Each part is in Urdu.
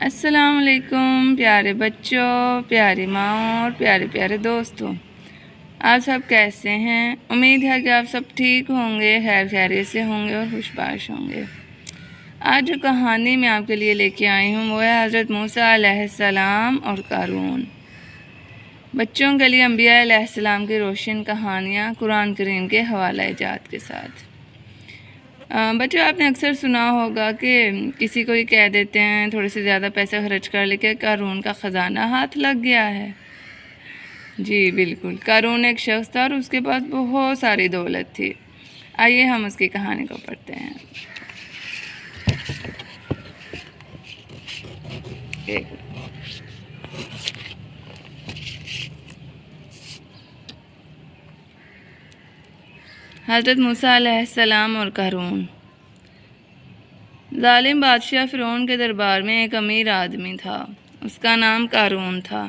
السلام علیکم پیارے بچوں، پیاری ماں اور پیارے پیارے دوستوں، آپ سب کیسے ہیں؟ امید ہے کہ آپ سب ٹھیک ہوں گے، خیر خیریت سے ہوں گے اور خوش باش ہوں گے۔ آج جو کہانی میں آپ کے لیے لے کے آئی ہوں وہ ہے حضرت موسیٰ علیہ السلام اور قارون۔ بچوں کے لیے انبیاء علیہ السلام کی روشن کہانیاں قرآن کریم کے حوالہ جات کے ساتھ۔ بچوں، آپ نے اکثر سنا ہوگا کہ کسی کو یہ کہہ دیتے ہیں تھوڑے سے زیادہ پیسے خرچ کر لے کے قارون کا خزانہ ہاتھ لگ گیا ہے۔ جی بالکل، قارون ایک شخص تھا اور اس کے پاس بہت ساری دولت تھی۔ آئیے ہم اس کی کہانی کو پڑھتے ہیں۔ حضرت موسیٰ علیہ السلام اور قارون۔ ظالم بادشاہ فرعون کے دربار میں ایک امیر آدمی تھا، اس کا نام قارون تھا۔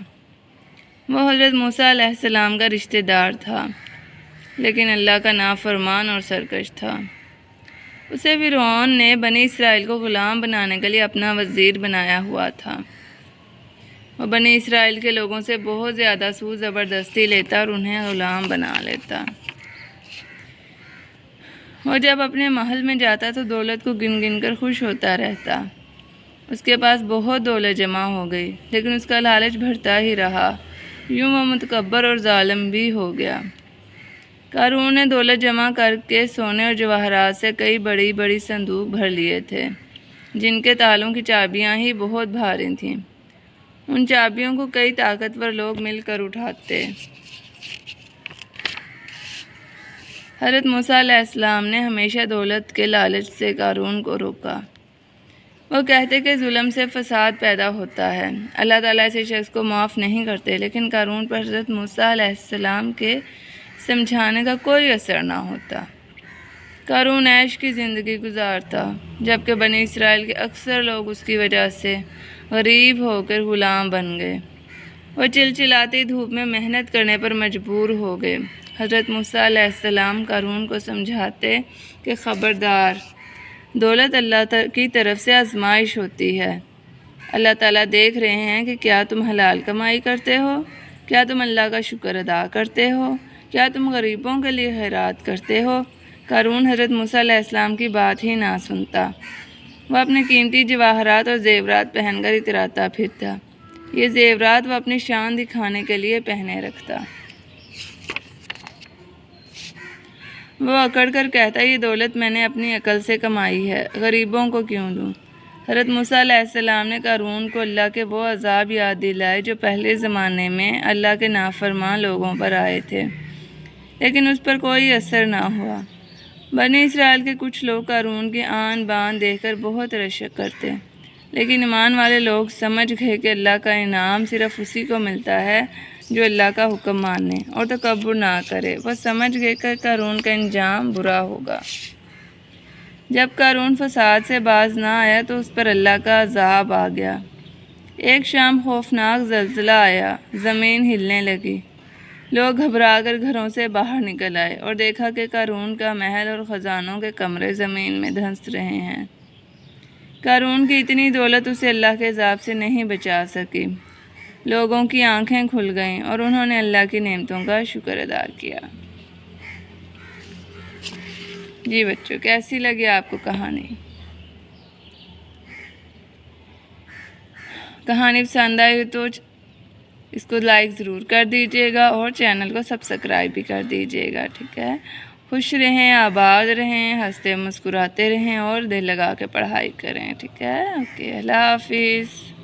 وہ حضرت موسیٰ علیہ السلام کا رشتہ دار تھا، لیکن اللہ کا نافرمان اور سرکش تھا۔ اسے فرعون نے بنی اسرائیل کو غلام بنانے کے لیے اپنا وزیر بنایا ہوا تھا۔ وہ بنی اسرائیل کے لوگوں سے بہت زیادہ سود زبردستی لیتا اور انہیں غلام بنا لیتا۔ وہ جب اپنے محل میں جاتا تو دولت کو گن گن کر خوش ہوتا رہتا۔ اس کے پاس بہت دولت جمع ہو گئی، لیکن اس کا لالچ بڑھتا ہی رہا، یوں وہ متکبر اور ظالم بھی ہو گیا۔ قارون نے دولت جمع کر کے سونے اور جواہرات سے کئی بڑی بڑی صندوق بھر لیے تھے، جن کے تالوں کی چابیاں ہی بہت بھاری تھیں۔ ان چابیوں کو کئی طاقتور لوگ مل کر اٹھاتے۔ حضرت موسیٰ علیہ السلام نے ہمیشہ دولت کے لالچ سے قارون کو روکا۔ وہ کہتے کہ ظلم سے فساد پیدا ہوتا ہے، اللہ تعالیٰ ایسے شخص کو معاف نہیں کرتے، لیکن قارون پر حضرت موسیٰ علیہ السلام کے سمجھانے کا کوئی اثر نہ ہوتا۔ قارون عیش کی زندگی گزارتا، جبکہ بنی اسرائیل کے اکثر لوگ اس کی وجہ سے غریب ہو کر غلام بن گئے۔ وہ چلچلاتی دھوپ میں محنت کرنے پر مجبور ہو گئے۔ حضرت موسیٰ علیہ السلام قارون کو سمجھاتے کہ خبردار، دولت اللہ کی طرف سے آزمائش ہوتی ہے۔ اللہ تعالیٰ دیکھ رہے ہیں کہ کیا تم حلال کمائی کرتے ہو، کیا تم اللہ کا شکر ادا کرتے ہو، کیا تم غریبوں کے لیے خیرات کرتے ہو۔ قارون حضرت موسیٰ علیہ السلام کی بات ہی نہ سنتا۔ وہ اپنے قیمتی جواہرات اور زیورات پہن کر اتراتا پھرتا۔ یہ زیورات وہ اپنی شان دکھانے کے لیے پہنے رکھتا۔ وہ اکڑ کر کہتا، یہ دولت میں نے اپنی عقل سے کمائی ہے، غریبوں کو کیوں دوں؟ حضرت موسیٰ علیہ السلام نے قارون کو اللہ کے وہ عذاب یاد دلائے جو پہلے زمانے میں اللہ کے نافرمان لوگوں پر آئے تھے، لیکن اس پر کوئی اثر نہ ہوا۔ بنی اسرائیل کے کچھ لوگ قارون کی آن بان دیکھ کر بہت رشک کرتے، لیکن ایمان والے لوگ سمجھ گئے کہ اللہ کا انعام صرف اسی کو ملتا ہے جو اللہ کا حکم مانے اور تکبر نہ کرے۔ وہ سمجھ گئے کہ قارون کا انجام برا ہوگا۔ جب قارون فساد سے باز نہ آیا تو اس پر اللہ کا عذاب آ گیا۔ ایک شام خوفناک زلزلہ آیا، زمین ہلنے لگی۔ لوگ گھبرا کر گھروں سے باہر نکل آئے اور دیکھا کہ قارون کا محل اور خزانوں کے کمرے زمین میں دھنس رہے ہیں۔ قارون کی اتنی دولت اسے اللہ کے عذاب سے نہیں بچا سکی۔ لوگوں کی آنکھیں کھل گئیں اور انہوں نے اللہ کی نعمتوں کا شکر ادا کیا۔ جی بچوں، کیسی لگی آپ کو کہانی؟ کہانی پسند آئی تو اس کو لائک ضرور کر دیجیے گا اور چینل کو سبسکرائب بھی کر دیجیے گا، ٹھیک ہے؟ خوش رہیں، آباد رہیں، ہنستے مسکراتے رہیں اور دل لگا کے پڑھائی کریں، ٹھیک ہے؟ اوکے، اللہ حافظ۔